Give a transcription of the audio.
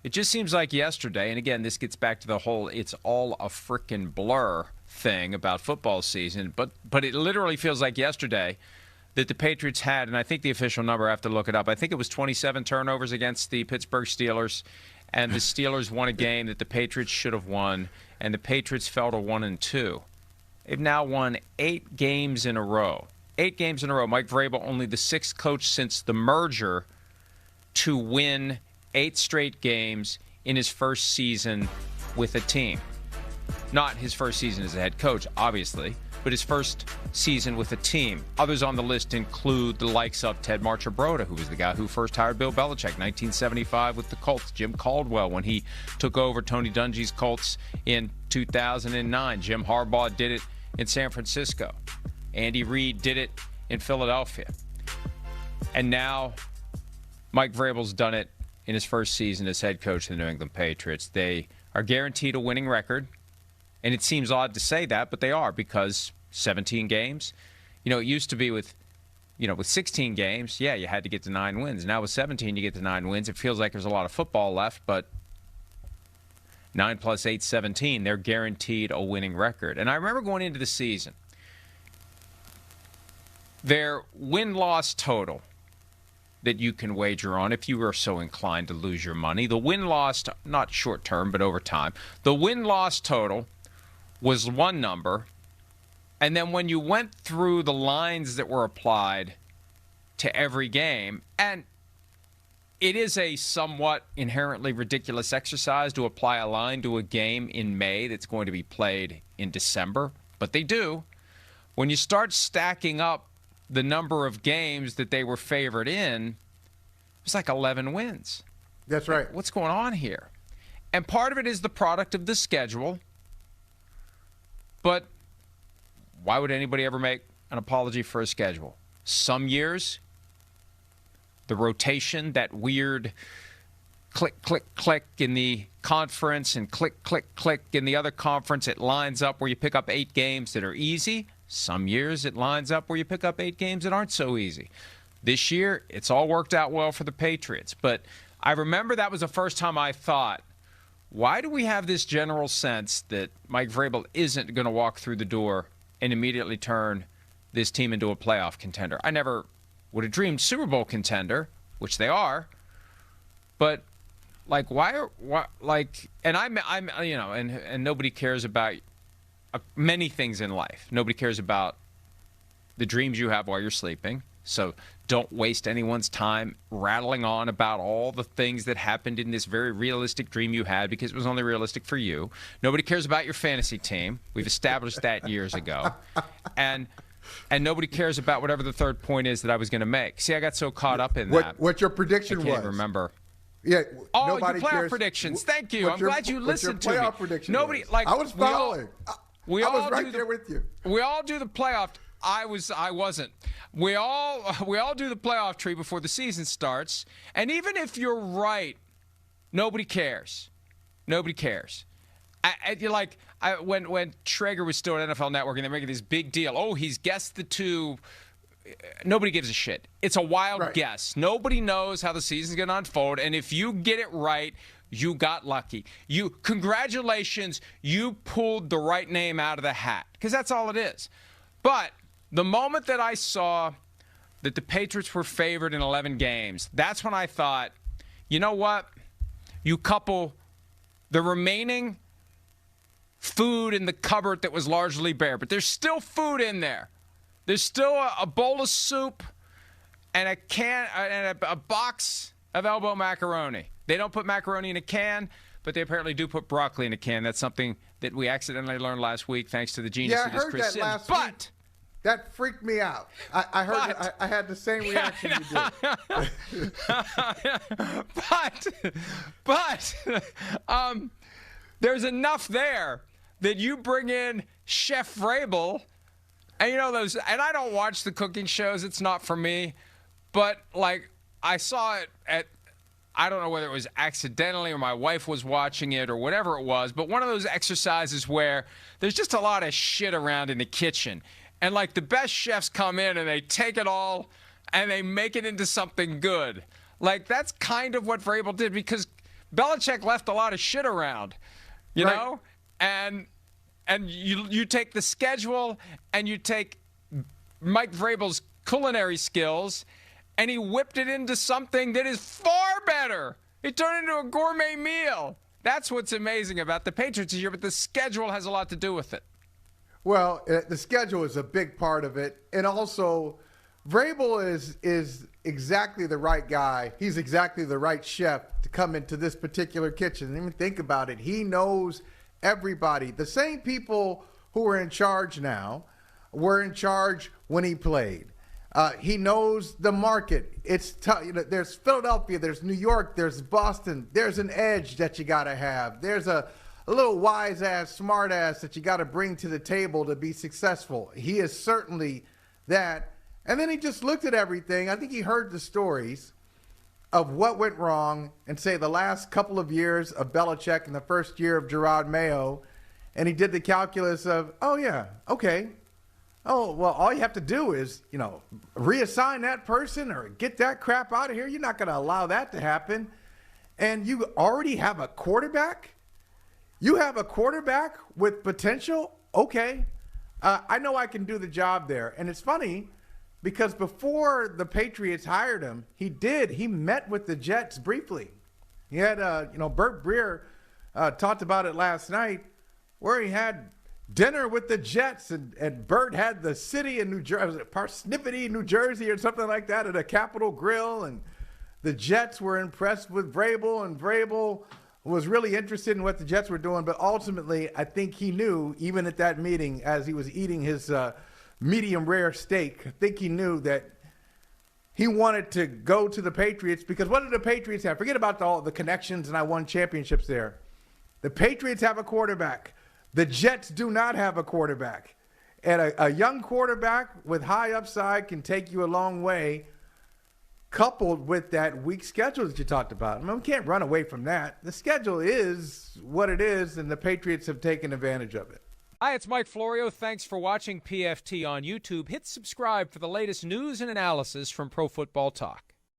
It just seems like yesterday, and again, this gets back to the whole it's all a frickin' blur thing about football season, but it literally feels like yesterday that the Patriots had, and I think the official number, I have to look it up, I think it was 27 turnovers against the Pittsburgh Steelers, and the Steelers won a game that the Patriots should have won, and the Patriots fell to 1-2. They've now won 8 games in a row. 8 games in a row. Mike Vrabel, only the 6th coach since the merger to win 8 straight games in his first season with a team. Not his first season as a head coach, obviously, but his first season with a team. Others on the list include the likes of Ted Marchibroda, who was the guy who first hired Bill Belichick, 1975 with the Colts. Jim Caldwell, when he took over Tony Dungy's Colts in 2009. Jim Harbaugh did it in San Francisco. Andy Reid did it in Philadelphia. And now Mike Vrabel's done it in his first season as head coach of the New England Patriots. They are guaranteed a winning record. And it seems odd to say that, but they are, because 17 games. You know, it used to be with 16 games, yeah, you had to get to 9 wins. Now with 17, you get to 9 wins. It feels like there's a lot of football left, but 9 plus 8, 17, they're guaranteed a winning record. And I remember going into the season, their win-loss total that you can wager on if you are so inclined to lose your money. The win-loss, not short-term, but over time, the win-loss total was one number, and then when you went through the lines that were applied to every game, and it is a somewhat inherently ridiculous exercise to apply a line to a game in May that's going to be played in December, but they do. When you start stacking up the number of games that they were favored in, it was like 11 wins. That's right. What's going on here? And part of it is the product of the schedule. But why would anybody ever make an apology for a schedule? Some years, the rotation, that weird click, click, click in the conference and click, click, click in the other conference, it lines up where you pick up 8 games that are easy. Some years it lines up where you pick up 8 games that aren't so easy. This year, it's all worked out well for the Patriots. But I remember that was the first time I thought, why do we have this general sense that Mike Vrabel isn't going to walk through the door and immediately turn this team into a playoff contender? I never would have dreamed Super Bowl contender, which they are, but like and I'm you know, and nobody cares about many things in life. Nobody cares about the dreams you have while you're sleeping. So don't waste anyone's time rattling on about all the things that happened in this very realistic dream you had, because it was only realistic for you. Nobody cares about your fantasy team. We've established that years ago. And nobody cares about whatever the third point is that I was going to make. See, I got so caught up in that. What your prediction was? I can't remember. Yeah. Oh, your nobody playoff cares. predictions. Thank you. I'm glad you listened to me. Playoff prediction Nobody was. like I was following. I was right there with you. We all do the playoff. I wasn't. We all do the playoff tree before the season starts. And even if you're right, nobody cares. Nobody cares. When Traeger was still at NFL Network and they're making this big deal. Oh, he's guessed the 2. Nobody gives a shit. It's a wild guess. Nobody knows how the season's going to unfold. And if you get it right, you got lucky. Congratulations, you pulled the right name out of the hat. Because that's all it is. But the moment that I saw that the Patriots were favored in 11 games, that's when I thought, you know what? You couple the remaining food in the cupboard that was largely bare, but there's still food in there. There's still a bowl of soup and a box of elbow macaroni. They don't put macaroni in a can, but they apparently do put broccoli in a can. That's something that we accidentally learned last week, thanks to the genius that is Chris Sims. Last week. That freaked me out. I heard it. I had the same reaction you did. But there's enough there that you bring in Chef Vrabel, and you know those. And I don't watch the cooking shows; it's not for me. But like I saw it at, I don't know whether it was accidentally or my wife was watching it or whatever it was. But one of those exercises where there's just a lot of shit around in the kitchen. And, like, the best chefs come in and they take it all and they make it into something good. Like, that's kind of what Vrabel did, because Belichick left a lot of shit around, you know? And you take the schedule and you take Mike Vrabel's culinary skills and he whipped it into something that is far better. It turned into a gourmet meal. That's what's amazing about the Patriots this year, but the schedule has a lot to do with it. Well, the schedule is a big part of it. And also, Vrabel is exactly the right guy. He's exactly the right chef to come into this particular kitchen. Even think about it. He knows everybody. The same people who are in charge now were in charge when he played. He knows the market. It's tough. There's Philadelphia, there's New York, there's Boston. There's an edge that you got to have. There's a little wise ass, smart ass that you got to bring to the table to be successful. He is certainly that. And then he just looked at everything. I think he heard the stories of what went wrong and say the last couple of years of Belichick and the first year of Gerard Mayo. And he did the calculus of, oh, yeah, okay. Oh, well, all you have to do is, reassign that person or get that crap out of here. You're not going to allow that to happen. And you already have a quarterback? You have a quarterback with potential? Okay. I know I can do the job there. And it's funny because before the Patriots hired him, he met with the Jets briefly. He had, Bert Breer talked about it last night where he had dinner with the Jets, and Bert had the city in New Jersey, was it Parsippany, New Jersey, or something like that, at a Capitol Grill, and the Jets were impressed with Vrabel, and Vrabel was really interested in what the Jets were doing, but ultimately, I think he knew, even at that meeting, as he was eating his medium rare steak, I think he knew that he wanted to go to the Patriots, because what did the Patriots have? Forget about all the connections, and I won championships there. The Patriots have a quarterback. The Jets do not have a quarterback. And a young quarterback with high upside can take you a long way, coupled with that weak schedule that you talked about. I mean, we can't run away from that. The schedule is what it is, and the Patriots have taken advantage of it. Hi, it's Mike Florio. Thanks for watching PFT on YouTube. Hit subscribe for the latest news and analysis from Pro Football Talk.